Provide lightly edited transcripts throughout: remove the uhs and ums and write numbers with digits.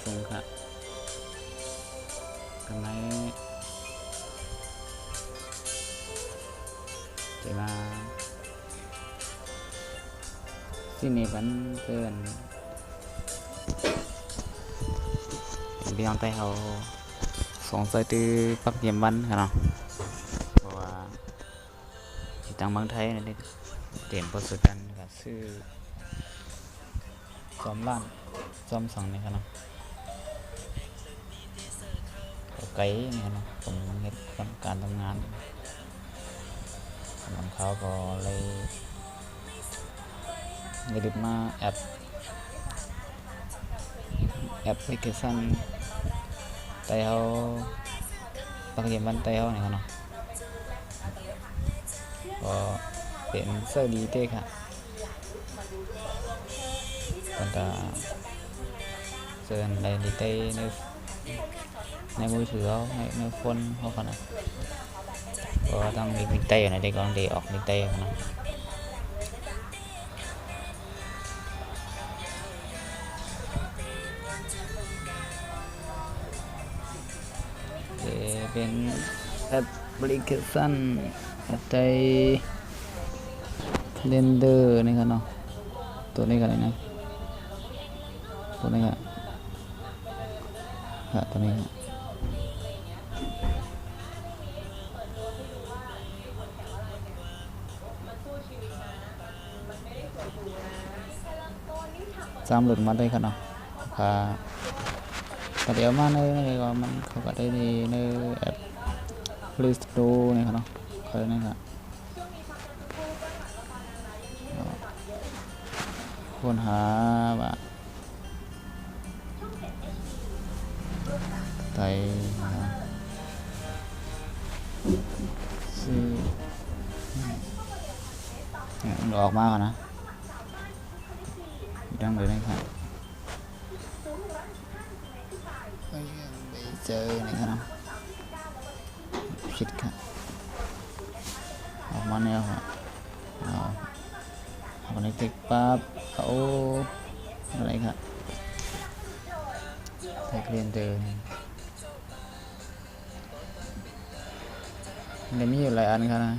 สูงค่ะกันไหนจะมาที่นี่vẫnเกินเบียงไต้เขาสงสัยตื้อปักเยี่ยมวันค่ะเนาะเพราะว่าที่ต่างเมืองไทยนี่เตรียมประสบการณ์กับซื้อซ้อมร้านซ้อมสั่งนี่ค่ะเนาะไกลนี่ค่ะเนาะผมเฮ็ดการทำงานของเขาก็เลยดึกมาแอปพลิเคชันไต้เขาปักเยี่ยมวันไต้เขานี่ค่ะเนาะก็เป็นเสื้อดีเต้ค่ะคนจะเสื้อในดีเต้ในมือถือเขาในโฟนเขาขนาดก็ต้องมีเต้ในเด็กก็เด็กออกมีเต้ขนาดเป็นแอปพลิเคชันใจเรนเดอร์นี่ครับเนาะตัวนี้กันเลยนะตัวนี้ครับตัวนี้3 lầnมาได้ครับเนาะก็เดี๋ยวมาในก็มันเขาก็ได้ในแอป Play Store นี่ครับเนาะเขาได้นะครับค้นหาว่าไทยซื้อออกมาก่อนนะดังเลยนะครับไปเจอนี่ครับผิดครับออกมาแนวครับวันนี้ติ๊กปั๊บเอาอะไรครับไทยเรียนเจอมันมีอยู่หลายอันครับนะ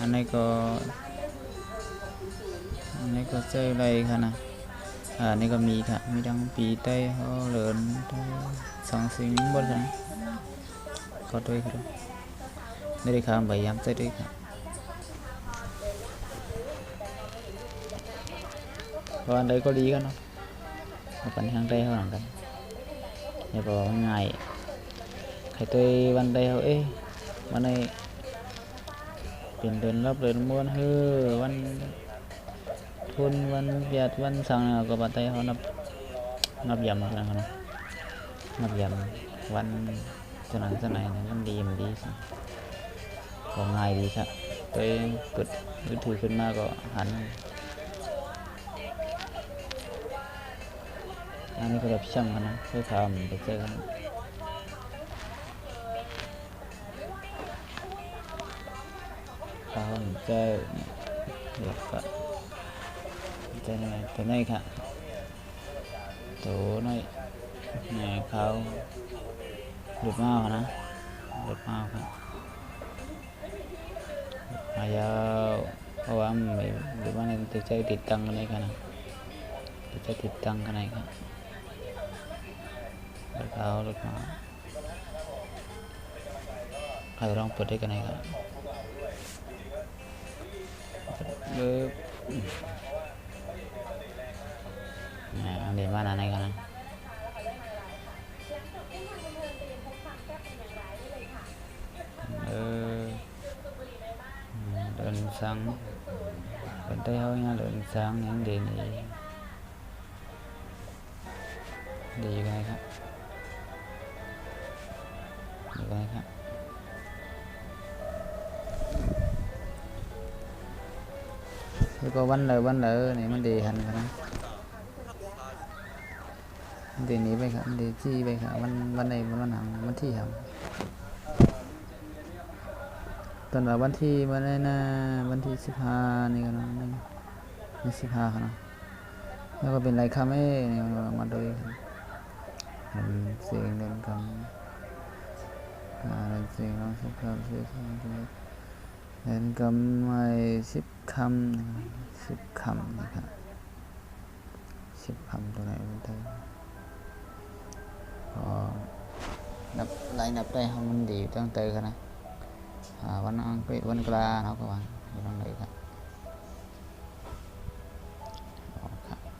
อันนี้ก็เจออะไรครับนะอันนี้ก็มีครับมีดังปีไต้เขาเหลินสองสิ่งบนนั้นก็ด้วยครับไม่ได้ข้ามใบย้ำใจด้วยครับวันđấy có lý không nó vẫn hàng đây hơnกันอย่าบอกง่ายใครตัววันใดเขาวันนี้เปลี่ยนเดินรอบเดินม้วนวันทุนวันเบียดวันสั่งก็บัดใจเขานับยำนะครับนับยำวันสนั่นสนัยมันดีสิก็ง่ายดีครับตัวเปิดมือถือขึ้นมาก็หันอันนี้ก็แบบช่างกันนะเพื่อทำไปเจอกันเขาเจอเดี๋ยวก็เจอตัวนี้ค่ะตัวนี้เนี่ยเขาหลุดมานะหลุดมาครับมายาวเพราะว่าไม่หลุดมาในตัวใจติดตั้งกันเลยกันนะตัวใจติดตั้งกันไหนครับเขาหลุดมาใครลองเปิดได้กันไหนครับอันนี้บ้านอะไรกันนะเดินsáng bên tây hơi nha ดินsáng những địa nàyดีกันไหมครับดีกันไหมครับแล้วก็วันเลยนี่มันดีหันกันนะดีนี้ไปครับดีจี้ไปครับวันไหนวันหังวันที่หังตอนวันที่วันไหนนะวันที่15นี่กันนะนี่15ครับนะ แล้วก็เป็นไรคำเนี่ยมาโดยเห็นเสียงเดินคำเสียงน้องสิบคำเสียงเดินคำไม่10 คำนะครับ10 คำตัวไหนมันได้พอนับไล่นับได้เขามันดีตั้งแต่กันนะวันอังคารวันกลาเนาะcác bạnอยู่ตรงไหนครับ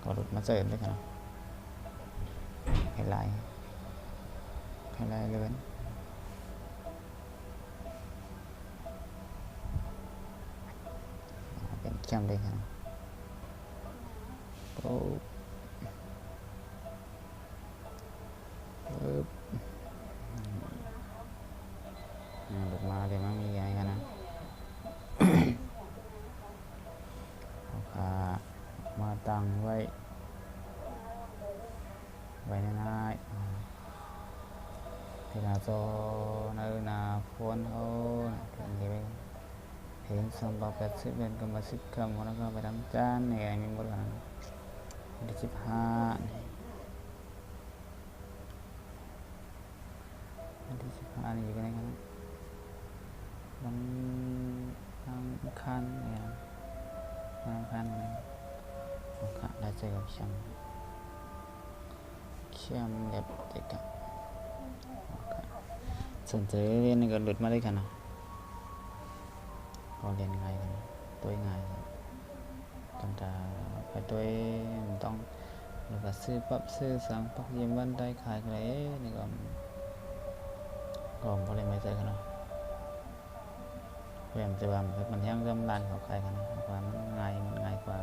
ก็หลุดมาเสริมด้วยกันให้ไล่เลื่อนเป็นจำได้ครับปุ๊บหลุดมาเลยมั้งมีไงกันนะมาตั้งไว้ในน้าที่นาโซนาพวนเขาอย่างนี้ไปเห็นsampah plastik dan kembali 10 gramแล้วก็ไปทำจานนี่ไงมีหมดแล้วได้15นี่ก็ได้กันวันคันเนี่ยวันคันนี่โอเคได้เจอกับเข้มเล็บเด็กอะสนใจเรียนก็หลุดมาได้กันนะพอเรียนง่ายกันตัวง่ายตั้งแต่ไปตัวต้องแล้วก็ซื้อปั๊บซื้อสั่งปักเยี่ยมวันได้ขายอะไรนี่ก็พอเรียนไม่เจอกันนะเรียนจะว่ามันยังจำร้านเขาขายกันนะว่ามันง่ายกว่า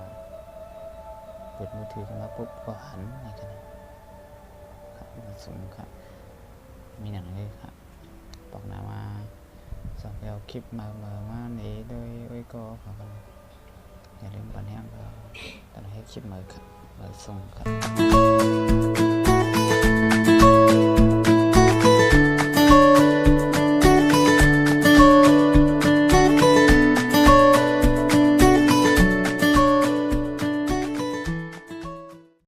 เปิดมือถือขึ้นมาปุ๊บก็หันอะไรกันนะครับมาส่งครับมีหนังเลยครับตอกหน้ามาสับแล้วคลิปมานี้โดยก็ขอกันอย่าลืมบันแห้งก็ตอนให้คลิปมาครับมาส่งครับ